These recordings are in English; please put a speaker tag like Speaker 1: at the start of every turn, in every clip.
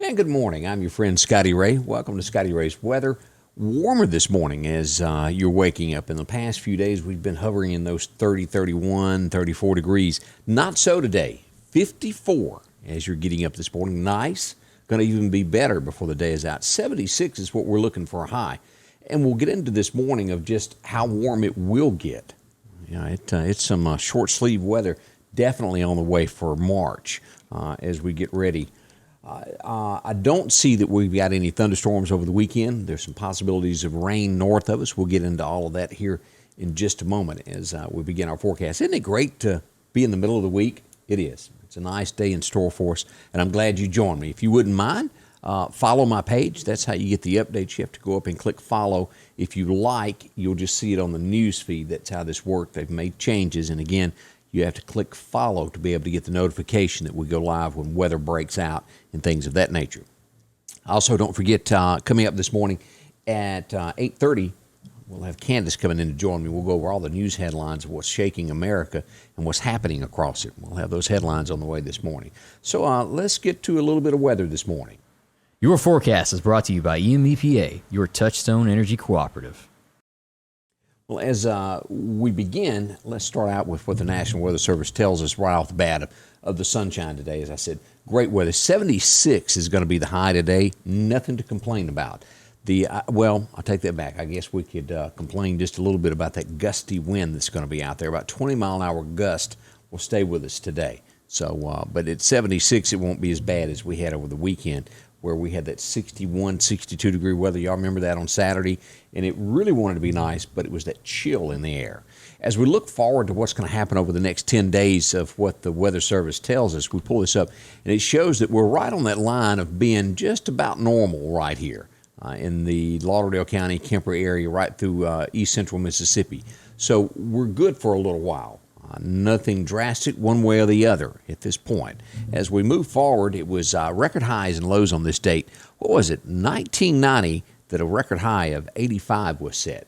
Speaker 1: And good morning. I'm your friend Scotty Ray. Welcome to Scotty Ray's Weather. Warmer this morning as you're waking up. In the past few days, we've been hovering in those 30, 31, 34 degrees. Not so today. 54 as you're getting up this morning. Nice. Going to even be better before the day is out. 76 is what we're looking for a high. And we'll get into this morning of just how warm it will get. It's some short sleeve weather definitely on the way for March as we get ready. I don't see that we've got any thunderstorms over the weekend. There's some possibilities of rain north of us. We'll get into all of that here in just a moment as we begin our forecast. Isn't it great to be in the middle of the week? It is. It's a nice day in store for us, and I'm glad you joined me. If you wouldn't mind, follow my page. That's how you get the updates. You have to go up and click follow. If you like, you'll just see it on the news feed. That's how this works. They've made changes, and again, you have to click follow to be able to get the notification that we go live when weather breaks out and things of that nature. Also, don't forget, coming up this morning at 8:30, we'll have Candace coming in to join me. We'll go over all the news headlines of what's shaking America and what's happening across it. We'll have those headlines on the way this morning. So let's get to a little bit of weather this morning.
Speaker 2: Your forecast is brought to you by EMEPA, your Touchstone Energy Cooperative.
Speaker 1: Well, as we begin, let's start out with what the National Weather Service tells us right off the bat of the sunshine today. As I said, great weather. 76 is going to be the high today. Nothing to complain about. Well, I'll take that back. I guess we could complain just a little bit about that gusty wind that's going to be out there. About 20-mile-an-hour gust will stay with us today. So, but at 76, it won't be as bad as we had over the weekend, where we had that 61, 62 degree weather. Y'all remember that on Saturday? And it really wanted to be nice, but it was that chill in the air. As we look forward to what's going to happen over the next 10 days of what the Weather Service tells us, we pull this up, and it shows that we're right on that line of being just about normal right here in the Lauderdale County, Kemper area, right through east central Mississippi. So we're good for a little while. Nothing drastic one way or the other at this point. As we move forward, it was record highs and lows on this date. What was it? 1990 that a record high of 85 was set.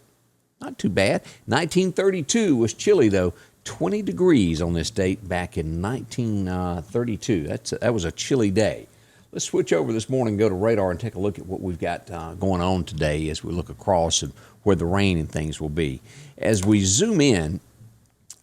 Speaker 1: Not too bad. 1932 was chilly, though. 20 degrees on this date back in 1932. That was a chilly day. Let's switch over this morning, go to radar, and take a look at what we've got going on today as we look across and where the rain and things will be. As we zoom in,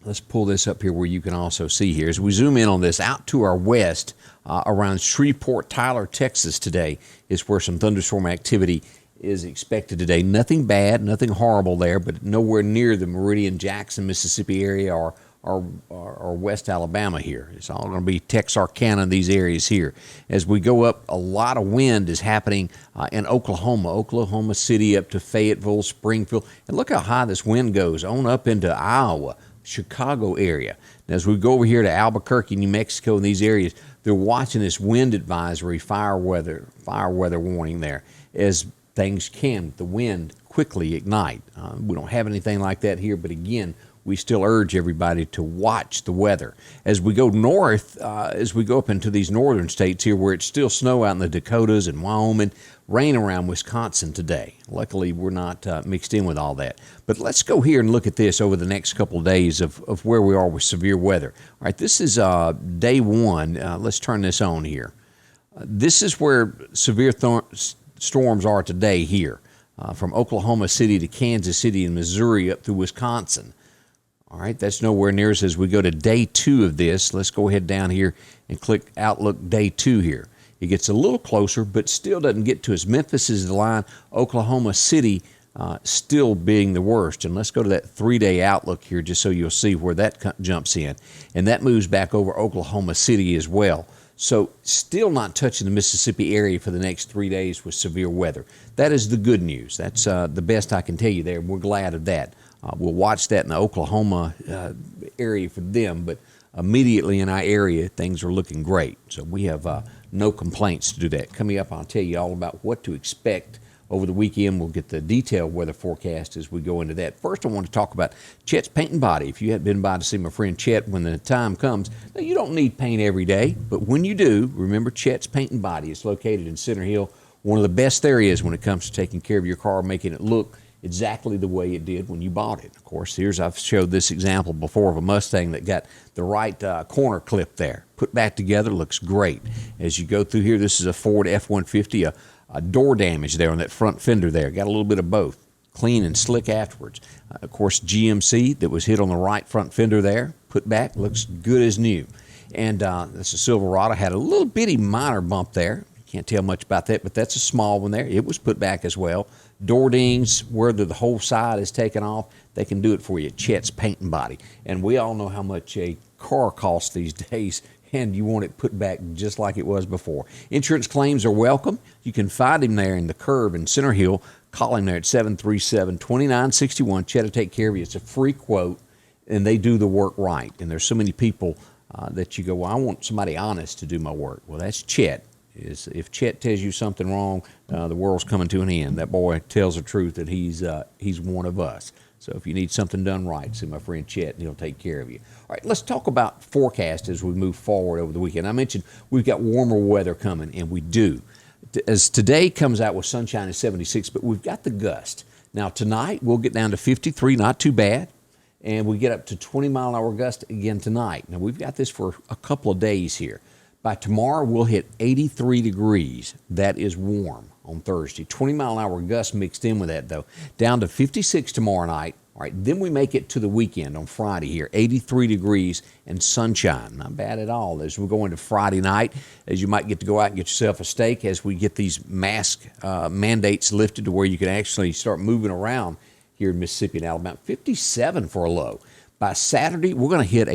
Speaker 1: let's pull this up here where you can also see here. As we zoom in on this, out to our west, around Shreveport, Tyler, Texas today is where some thunderstorm activity is expected today. Nothing bad, nothing horrible there, but nowhere near the Meridian, Jackson, Mississippi area or West Alabama here. It's all going to be Texarkana in these areas here. As we go up, a lot of wind is happening in Oklahoma City up to Fayetteville, Springfield. And look how high this wind goes on up into Iowa, Chicago area. Now, as we go over here to Albuquerque, New Mexico, and these areas, they're watching this wind advisory, fire weather warning there, as the wind quickly ignite. We don't have anything like that here, but again, we still urge everybody to watch the weather. As we go north, as we go up into these northern states here where it's still snow out in the Dakotas and Wyoming, rain around Wisconsin today. Luckily, we're not mixed in with all that. But let's go here and look at this over the next couple of days of where we are with severe weather. All right, this is day one. Let's turn this on here. This is where severe storms are today here, from Oklahoma City to Kansas City and Missouri up through Wisconsin. All right, that's nowhere near us. As we go to day two of this, let's go ahead down here and click Outlook Day 2 here. It gets a little closer, but still doesn't get to us. Memphis is the line. Oklahoma City still being the worst. And let's go to that 3-day outlook here just so you'll see where that jumps in. And that moves back over Oklahoma City as well. So still not touching the Mississippi area for the next 3 days with severe weather. That is the good news. That's the best I can tell you there. We're glad of that. We'll watch that in the Oklahoma area for them, but immediately in our area, things are looking great. So we have no complaints to do that. Coming up, I'll tell you all about what to expect over the weekend. We'll get the detailed weather forecast as we go into that. First, I want to talk about Chet's Paint and Body. If you hadn't been by to see my friend Chet when the time comes, now you don't need paint every day, but when you do, remember Chet's Paint and Body. It's located in Center Hill, one of the best there is when it comes to taking care of your car, making it look exactly the way it did when you bought it. Of course, I've showed this example before of a Mustang that got the right corner clip there. Put back together, looks great. As you go through here, this is a Ford F-150, a door damage there on that front fender there. Got a little bit of both. Clean and slick afterwards. Of course, GMC that was hit on the right front fender there. Put back, looks good as new. And this is Silverado, had a little bitty minor bump there. Can't tell much about that, but that's a small one there. It was put back as well. Door dings, whether the whole side is taken off, they can do it for you. Chet's Paint and Body. And we all know how much a car costs these days, and you want it put back just like it was before. Insurance claims are welcome. You can find him there in the curb in Center Hill. Call him there at 737-2961. Chet will take care of you. It's a free quote, and they do the work right. And there's so many people that you go, well, I want somebody honest to do my work. Well, that's Chet. If Chet tells you something wrong, the world's coming to an end. That boy tells the truth that he's one of us. So if you need something done right, see my friend Chet, and he'll take care of you. All right, let's talk about forecast as we move forward over the weekend. I mentioned we've got warmer weather coming, and we do. As today comes out with sunshine at 76, but we've got the gust. Now tonight we'll get down to 53, not too bad, and we get up to 20-mile-an-hour gust again tonight. Now we've got this for a couple of days here. By tomorrow, we'll hit 83 degrees. That is warm on Thursday. 20-mile-an-hour gusts mixed in with that, though. Down to 56 tomorrow night. All right, then we make it to the weekend on Friday here. 83 degrees and sunshine. Not bad at all. As we go into Friday night, as you might get to go out and get yourself a steak as we get these mask mandates lifted to where you can actually start moving around here in Mississippi and Alabama. 57 for a low. By Saturday, we're going to hit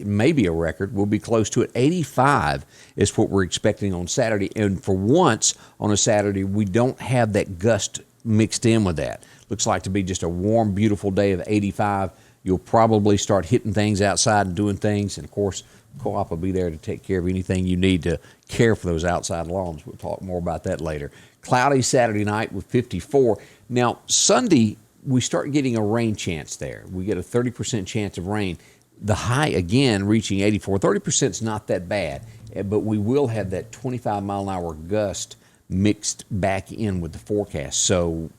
Speaker 1: maybe a record. We'll be close to it. 85 is what we're expecting on Saturday. And for once on a Saturday, we don't have that gust mixed in with that. Looks like to be just a warm, beautiful day of 85. You'll probably start hitting things outside and doing things. And, of course, Co-op will be there to take care of anything you need to care for those outside lawns. We'll talk more about that later. Cloudy Saturday night with 54. Now, Sunday, we start getting a rain chance there. We get a 30% chance of rain. The high, again, reaching 84. 30% is not that bad, but we will have that 25-mile-an-hour gust mixed back in with the forecast. So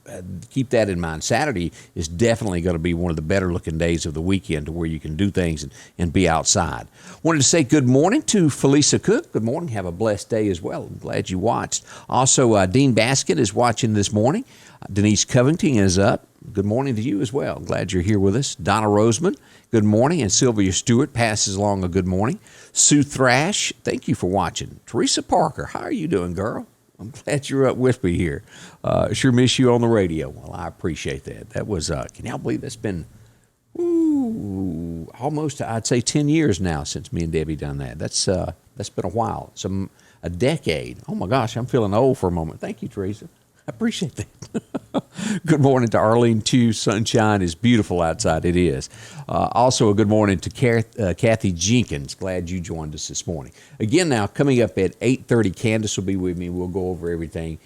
Speaker 1: keep that in mind. Saturday is definitely going to be one of the better-looking days of the weekend to where you can do things and be outside. Wanted to say good morning to Felisa Cook. Good morning. Have a blessed day as well. I'm glad you watched. Also, Dean Basket is watching this morning. Denise Covington is up. Good morning to you as well. Glad you're here with us. Donna Roseman, good morning. And Sylvia Stewart passes along a good morning. Sue Thrash, thank you for watching. Teresa Parker, how are you doing, girl? I'm glad you're up with me here. Sure miss you on the radio. Well, I appreciate that. That was, can y'all believe that's been almost, I'd say, 10 years now since me and Debbie done that. That's been a while. A decade. Oh, my gosh, I'm feeling old for a moment. Thank you, Teresa. I appreciate that. Good morning to Arlene, too. Sunshine is beautiful outside. It is. Also, a good morning to Kathy Jenkins. Glad you joined us this morning. Again, now, coming up at 8:30, Candace will be with me. We'll go over everything.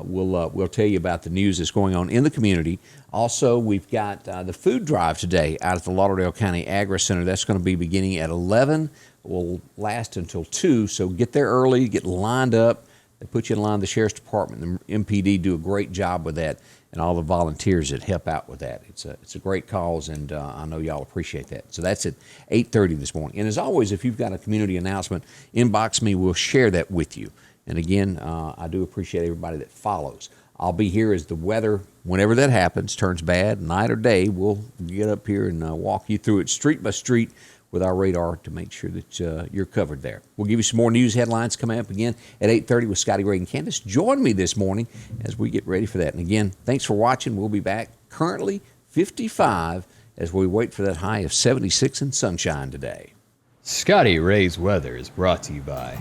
Speaker 1: We'll tell you about the news that's going on in the community. Also, we've got the food drive today out at the Lauderdale County Agri Center. That's going to be beginning at 11. Will last until 2, so get there early, get lined up. They put you in line. The Sheriff's Department, the MPD do a great job with that, and all the volunteers that help out with that. It's a great cause, and I know y'all appreciate that. So that's at 8:30 this morning. And as always, if you've got a community announcement, inbox me. We'll share that with you. And again, I do appreciate everybody that follows. I'll be here as the weather, whenever that happens, turns bad, night or day. We'll get up here and walk you through it street by street with our radar to make sure that you're covered there. We'll give you some more news headlines coming up again at 8:30 with Scotty, Ray, and Candace. Join me this morning as we get ready for that. And again, thanks for watching. We'll be back currently 55 as we wait for that high of 76 and sunshine today.
Speaker 2: Scotty Ray's Weather is brought to you by